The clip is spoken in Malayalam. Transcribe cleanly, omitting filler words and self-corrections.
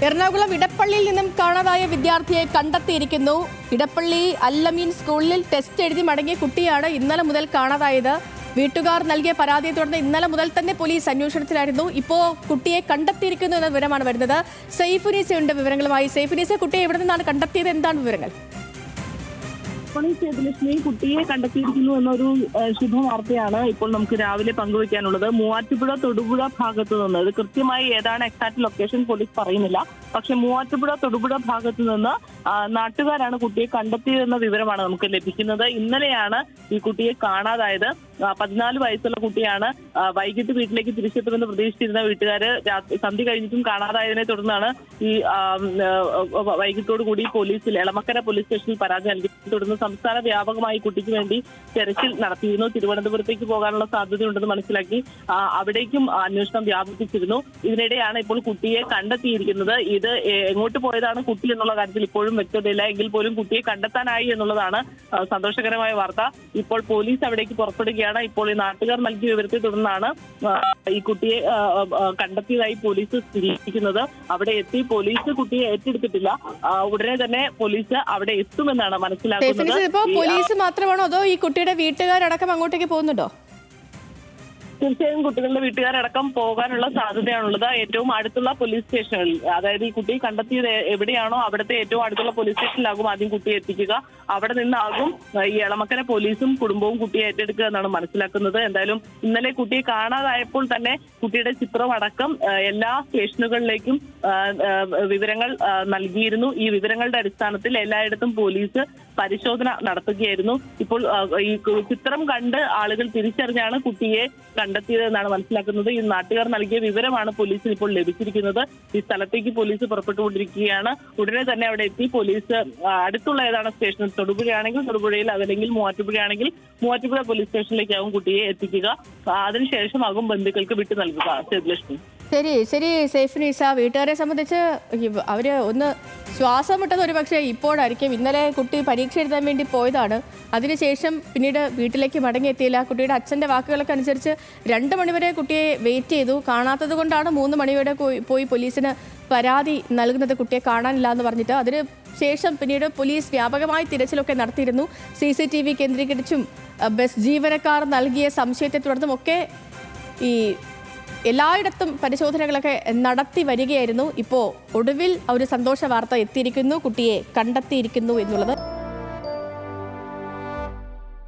എറണാകുളം ഇടപ്പള്ളിയിൽ നിന്നും കാണാതായ വിദ്യാർത്ഥിയെ കണ്ടെത്തിയിരിക്കുന്നു. ഇടപ്പള്ളി അല്ലമീൻ സ്കൂളിൽ ടെസ്റ്റ് എഴുതി മടങ്ങിയ കുട്ടിയാണ് ഇന്നലെ മുതൽ കാണാതായത്. വീട്ടുകാർ നൽകിയ പരാതിയെ തുടർന്ന് ഇന്നലെ മുതൽ തന്നെ പോലീസ് അന്വേഷണത്തിലായിരുന്നു. ഇപ്പോൾ കുട്ടിയെ കണ്ടെത്തിയിരിക്കുന്നു എന്ന വിവരമാണ് വരുന്നത്. സൈഫുനീസയുണ്ട് വിവരങ്ങളുമായി. സൈഫുനീസ, കുട്ടിയെ എവിടെ നിന്നാണ് കണ്ടെത്തിയത്? എന്താണ് വിവരങ്ങൾ? സേതുലക്ഷ്മി, കുട്ടിയെ കണ്ടെത്തിയിരിക്കുന്നു എന്നൊരു ശുഭവാർത്തയാണ് ഇപ്പോൾ നമുക്ക് രാവിലെ പങ്കുവയ്ക്കാനുള്ളത്. മൂവാറ്റുപുഴ തൊടുപുഴ ഭാഗത്തു നിന്ന്, ഇത് കൃത്യമായി ഏതാണ് എക്സാക്ട് ലൊക്കേഷൻ പോലീസ് പറയുന്നില്ല, പക്ഷെ മൂവാറ്റുപുഴ തൊടുപുഴ ഭാഗത്തു നിന്ന് നാട്ടുകാരാണ് കുട്ടിയെ കണ്ടെത്തിയതെന്ന വിവരമാണ് നമുക്ക് ലഭിക്കുന്നത്. ഇന്നലെയാണ് ഈ കുട്ടിയെ കാണാതായത്. 14 വയസ്സുള്ള കുട്ടിയാണ്. വൈകിട്ട് വീട്ടിലേക്ക് തിരിച്ചെത്തുമെന്ന് പ്രതീക്ഷിച്ചിരുന്ന വീട്ടുകാര് സന്ധ്യ കഴിഞ്ഞിട്ടും കാണാതായതിനെ തുടർന്നാണ് ഈ വൈകിട്ടോടു കൂടി പോലീസിൽ എളമക്കര പോലീസ് സ്റ്റേഷനിൽ പരാതി നൽകി. തുടർന്ന് സംസ്ഥാന വ്യാപകമായി കുട്ടിക്ക് വേണ്ടി തെരച്ചിൽ നടത്തിയിരുന്നു. തിരുവനന്തപുരത്തേക്ക് പോകാനുള്ള സാധ്യതയുണ്ടെന്ന് മനസ്സിലാക്കി അവിടേക്കും അന്വേഷണം വ്യാപിപ്പിച്ചിരുന്നു. ഇതിനിടെയാണ് ഇപ്പോൾ കുട്ടിയെ കണ്ടെത്തിയിരിക്കുന്നത്. ഇത് എങ്ങോട്ട് പോയതാണ് കുട്ടി എന്നുള്ള കാര്യത്തിൽ ഇപ്പോഴും വ്യക്തതയില്ല. എങ്കിൽ പോലും കുട്ടിയെ കണ്ടെത്താനായി എന്നുള്ളതാണ് സന്തോഷകരമായ വാർത്ത. ഇപ്പോൾ പോലീസ് അവിടേക്ക് പുറപ്പെടുകയാണ്. ഇപ്പോൾ ഈ നാട്ടുകാർ നൽകിയ വിവരത്തെ തുടർന്നാണ് ഈ കുട്ടിയെ കണ്ടെത്തിയതായി പോലീസ് സ്ഥിരീകരിക്കുന്നത്. അവിടെ എത്തി പോലീസ് കുട്ടിയെ ഏറ്റെടുത്തിട്ടില്ല. ഉടനെ തന്നെ പോലീസ് അവിടെ എത്തുമെന്നാണ് മനസ്സിലാക്കുന്നത്. ഇപ്പോ പോലീസ് മാത്രമാണോ അതോ ഈ കുട്ടിയുടെ വീട്ടുകാരടക്കം അങ്ങോട്ടേക്ക് പോകുന്നുണ്ടോ? തീർച്ചയായും കുട്ടികളുടെ വീട്ടുകാരടക്കം പോകാനുള്ള സാധ്യതയാണുള്ളത്. ഏറ്റവും അടുത്തുള്ള പോലീസ് സ്റ്റേഷനുകളിൽ, അതായത് ഈ കുട്ടിയെ കണ്ടെത്തിയത് എവിടെയാണോ അവിടുത്തെ ഏറ്റവും അടുത്തുള്ള പോലീസ് സ്റ്റേഷനിലാകും ആദ്യം കുട്ടിയെ എത്തിക്കുക. അവിടെ നിന്നാകും ഈ എളമക്കര പോലീസും കുടുംബവും കുട്ടിയെ ഏറ്റെടുക്കുക എന്നാണ് മനസ്സിലാക്കുന്നത്. എന്തായാലും ഇന്നലെ കുട്ടിയെ കാണാതായപ്പോൾ തന്നെ കുട്ടിയുടെ ചിത്രം അടക്കം എല്ലാ സ്റ്റേഷനുകളിലേക്കും വിവരങ്ങൾ നൽകിയിരുന്നു. ഈ വിവരങ്ങളുടെ അടിസ്ഥാനത്തിൽ എല്ലായിടത്തും പോലീസ് പരിശോധന നടത്തുകയായിരുന്നു. ഇപ്പോൾ ഈ ചിത്രം കണ്ട് ആളുകൾ തിരിച്ചറിഞ്ഞാണ് കുട്ടിയെ കണ്ടെത്തിയതെന്നാണ് മനസ്സിലാക്കുന്നത്. ഈ നാട്ടുകാർ നൽകിയ വിവരമാണ് പോലീസിന് ഇപ്പോൾ ലഭിച്ചിരിക്കുന്നത്. ഈ സ്ഥലത്തേക്ക് പോലീസ് പുറപ്പെട്ടുകൊണ്ടിരിക്കുകയാണ്. ഉടനെ തന്നെ അവിടെ എത്തി പോലീസ് അടുത്തുള്ള ഏതാണ് സ്റ്റേഷൻ, തൊടുപുഴയാണെങ്കിൽ തൊടുപുഴയിൽ, അതല്ലെങ്കിൽ മൂവാറ്റുപുഴയാണെങ്കിൽ മൂവാറ്റുപുഴ പോലീസ് സ്റ്റേഷനിലേക്കാവും കുട്ടിയെ എത്തിക്കുക. അതിനുശേഷമാകും ബന്ധുക്കൾക്ക് വിട്ടു നൽകുക. സേതുലക്ഷ്മി, ശരി സൈഫുനീസ, വീട്ടുകാരെ സംബന്ധിച്ച് അവര് ഒന്ന് ശ്വാസം വിട്ടത് ഒരു പക്ഷേ ഇപ്പോഴായിരിക്കും. ഇന്നലെ കുട്ടി പരീക്ഷ എഴുതാൻ വേണ്ടി പോയതാണ്. അതിനുശേഷം പിന്നീട് വീട്ടിലേക്ക് മടങ്ങിയെത്തിയില്ല. കുട്ടിയുടെ അച്ഛൻ്റെ വാക്കുകളൊക്കെ അനുസരിച്ച് 2 മണിവരെ കുട്ടിയെ വെയിറ്റ് ചെയ്തു. കാണാത്തത് കൊണ്ടാണ് 3 മണിയോടെ പോയി പോലീസിന് പരാതി നൽകുന്നത്, കുട്ടിയെ കാണാനില്ല എന്ന് പറഞ്ഞിട്ട്. അതിന് ശേഷം പിന്നീട് പോലീസ് വ്യാപകമായി തിരച്ചിലൊക്കെ നടത്തിയിരുന്നു. CCTV കേന്ദ്രീകരിച്ചും ബസ് ജീവനക്കാർ നൽകിയ സംശയത്തെ തുടർന്നുമൊക്കെ ഈ എല്ലായിടത്തും പരിശോധനകളൊക്കെ നടത്തി വരികയായിരുന്നു. ഇപ്പോൾ ഒടുവിൽ ഒരു സന്തോഷ വാർത്ത എത്തിയിരിക്കുന്നു, കുട്ടിയെ കണ്ടെത്തിയിരിക്കുന്നു എന്നുള്ളത്.